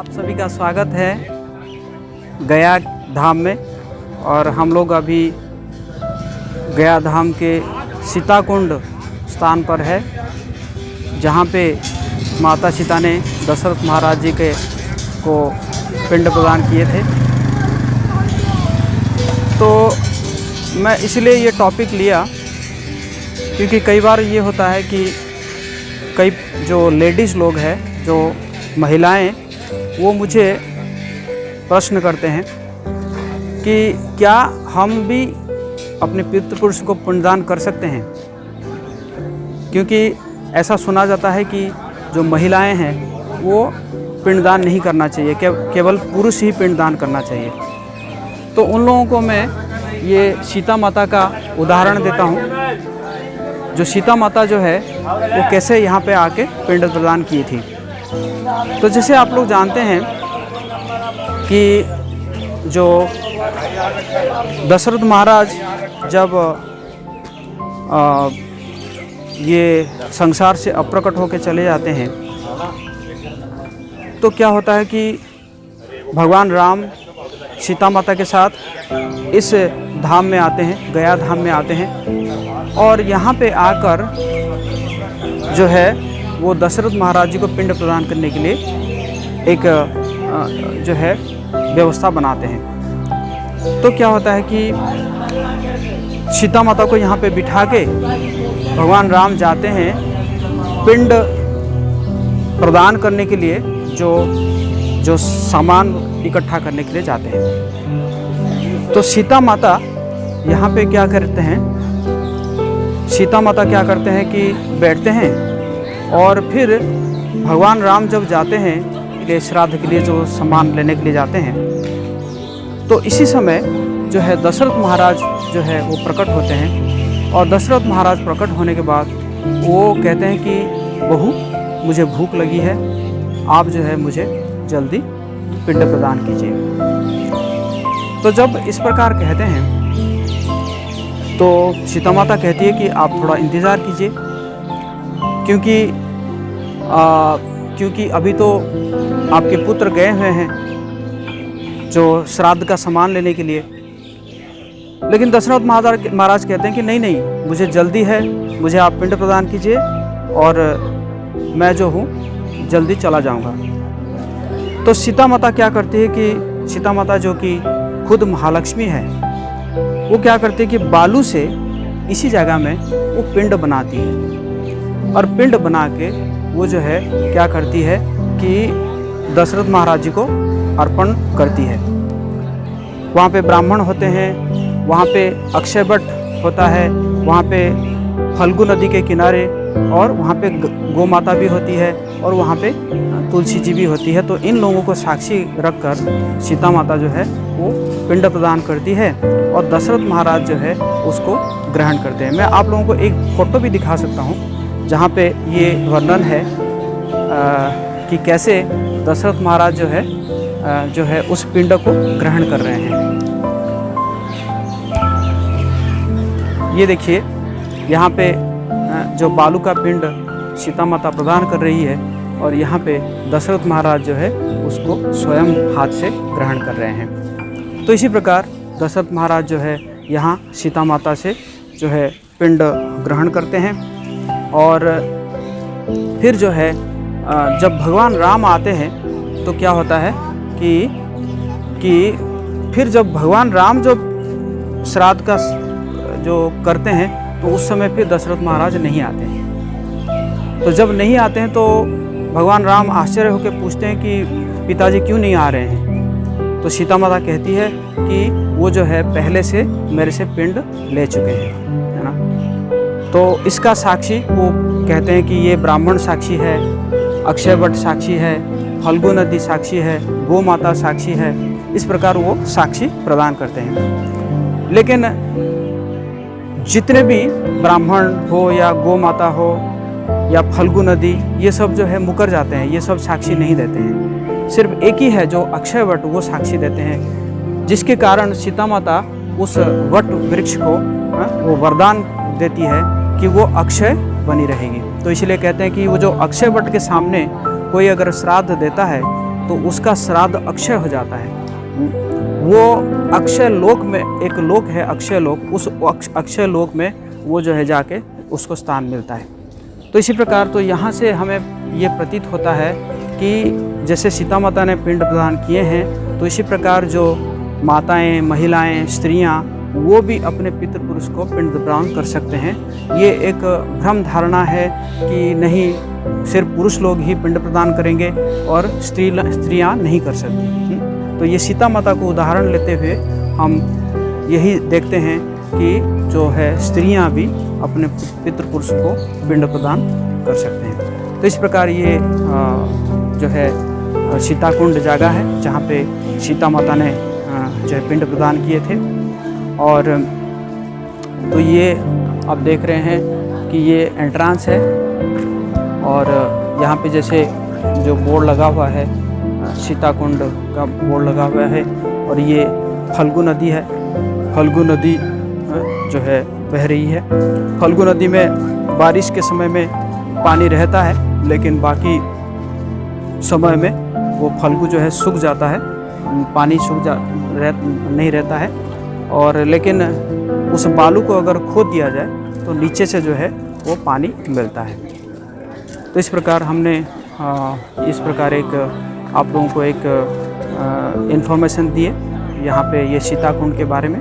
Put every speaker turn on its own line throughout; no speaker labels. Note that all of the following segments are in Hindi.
आप सभी का स्वागत है गया धाम में। और हम लोग अभी गया धाम के सीताकुंड स्थान पर है, जहाँ पे माता सीता ने दशरथ महाराज जी को पिंड प्रदान किए थे। तो मैं इसलिए ये टॉपिक लिया क्योंकि कई बार ये होता है कि कई जो लेडीज़ लोग हैं, जो महिलाएं, वो मुझे प्रश्न करते हैं कि क्या हम भी अपने पितृपुरुष को पिंडदान कर सकते हैं। क्योंकि ऐसा सुना जाता है कि जो महिलाएं हैं वो पिंडदान नहीं करना चाहिए, केवल पुरुष ही पिंडदान करना चाहिए। तो उन लोगों को मैं ये सीता माता का उदाहरण देता हूँ। जो सीता माता जो है वो कैसे यहाँ पे आके पिंड प्रदान की थी। तो जैसे आप लोग जानते हैं कि जो दशरथ महाराज जब ये संसार से अप्रकट होकर चले जाते हैं, तो क्या होता है कि भगवान राम सीता माता के साथ इस धाम में आते हैं, गया धाम में आते हैं। और यहाँ पे आकर जो है वो दशरथ महाराज जी को पिंड प्रदान करने के लिए एक जो है व्यवस्था बनाते हैं। तो क्या होता है कि सीता माता को यहाँ पे बिठा के भगवान राम जाते हैं पिंड प्रदान करने के लिए, जो सामान इकट्ठा करने के लिए जाते हैं। तो सीता माता यहाँ पे क्या करते हैं, सीता माता क्या करते हैं कि बैठते हैं और फिर भगवान राम जब जाते हैं कि श्राद्ध के लिए जो सामान लेने के लिए जाते हैं, तो इसी समय जो है दशरथ महाराज जो है वो प्रकट होते हैं। और दशरथ महाराज प्रकट होने के बाद वो कहते हैं कि बहू, मुझे भूख लगी है, आप जो है मुझे जल्दी पिंड प्रदान कीजिए। तो जब इस प्रकार कहते हैं तो सीता माता कहती है कि आप थोड़ा इंतज़ार कीजिए, क्योंकि अभी तो आपके पुत्र गए हुए हैं जो श्राद्ध का सामान लेने के लिए। लेकिन दशरथ महाराज कहते हैं कि नहीं, मुझे जल्दी है, मुझे आप पिंड प्रदान कीजिए और मैं जो हूँ जल्दी चला जाऊँगा। तो सीता माता क्या करती है कि सीता माता जो कि खुद महालक्ष्मी है, वो क्या करती है कि बालू से इसी जगह में वो पिंड बनाती है। और पिंड बना के वो जो है क्या करती है कि दशरथ महाराज जी को अर्पण करती है। वहाँ पे ब्राह्मण होते हैं, वहाँ पे अक्षय वट होता है, वहाँ पे फल्गु नदी के किनारे, और वहाँ पे गौ माता भी होती है, और वहाँ पे तुलसी जी भी होती है। तो इन लोगों को साक्षी रखकर सीता माता जो है वो पिंड प्रदान करती है और दशरथ महाराज जो है उसको ग्रहण करते हैं। मैं आप लोगों को एक फ़ोटो भी दिखा सकता हूँ जहाँ पे ये वर्णन है कि कैसे दशरथ महाराज जो है उस पिंड को ग्रहण कर रहे हैं। ये देखिए, यहाँ पे जो बालू का पिंड सीता माता प्रदान कर रही है और यहाँ पे दशरथ महाराज जो है उसको स्वयं हाथ से ग्रहण कर रहे हैं। तो इसी प्रकार दशरथ महाराज जो है यहाँ सीता माता से जो है पिंड ग्रहण करते हैं। और फिर जो है जब भगवान राम आते हैं तो क्या होता है कि फिर जब भगवान राम जो श्राद्ध का जो करते हैं तो उस समय फिर दशरथ महाराज नहीं आते हैं। तो जब नहीं आते हैं तो भगवान राम आश्चर्य होकर पूछते हैं कि पिताजी क्यों नहीं आ रहे हैं। तो सीता माता कहती है कि वो जो है पहले से मेरे से पिंड ले चुके हैं, है ना। तो इसका साक्षी वो कहते हैं कि ये ब्राह्मण साक्षी है, अक्षय वट साक्षी है, फल्गु नदी साक्षी है, गौ माता साक्षी है। इस प्रकार वो साक्षी प्रदान करते हैं। लेकिन जितने भी ब्राह्मण हो या गौ माता हो या फल्गु नदी, ये सब जो है मुकर जाते हैं, ये सब साक्षी नहीं देते हैं। सिर्फ एक ही है जो अक्षय वट, वो साक्षी देते हैं, जिसके कारण सीता माता उस वट वृक्ष को वो वरदान देती है कि वो अक्षय बनी रहेगी। तो इसलिए कहते हैं कि वो जो अक्षय वट के सामने कोई अगर श्राद्ध देता है तो उसका श्राद्ध अक्षय हो जाता है। वो अक्षय लोक में, एक लोक है अक्षय लोक, उस अक्षय लोक में वो जो है जाके उसको स्थान मिलता है। तो इसी प्रकार तो यहाँ से हमें ये प्रतीत होता है कि जैसे सीता माता ने पिंड प्रदान किए हैं, तो इसी प्रकार जो माताएं, महिलाएं, स्त्रियां, वो भी अपने पितृपुरुष को पिंड प्रदान कर सकते हैं। ये एक भ्रम धारणा है कि नहीं, सिर्फ पुरुष लोग ही पिंड प्रदान करेंगे और स्त्रियां नहीं कर सकती। तो ये सीता माता को उदाहरण लेते हुए हम यही देखते हैं कि जो है स्त्रियां भी अपने पितृपुरुष को पिंड प्रदान कर सकते हैं। तो इस प्रकार ये जो है सीताकुंड जगह है जहाँ पे सीता माता ने जो है पिंड प्रदान किए थे। और तो ये आप देख रहे हैं कि ये एंट्रांस है और यहाँ पे जैसे जो बोर्ड लगा हुआ है, सीताकुंड का बोर्ड लगा हुआ है। और ये फल्गु नदी है, फल्गु नदी जो है बह रही है। फल्गु नदी में बारिश के समय में पानी रहता है, लेकिन बाकी समय में वो फल्गु जो है सूख जाता है, पानी नहीं रहता है। और लेकिन उस बालू को अगर खोद दिया जाए तो नीचे से जो है वो पानी मिलता है। तो इस प्रकार हमने इस प्रकार एक आप लोगों को एक इन्फॉर्मेशन दी है यहाँ पे ये सीताकुंड के बारे में।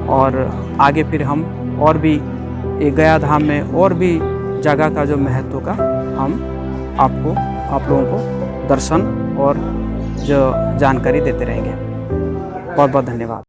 और आगे फिर हम और भी गया धाम में और भी जगह का जो महत्व का हम आप लोगों को दर्शन और जो जानकारी देते रहेंगे। बहुत बहुत धन्यवाद।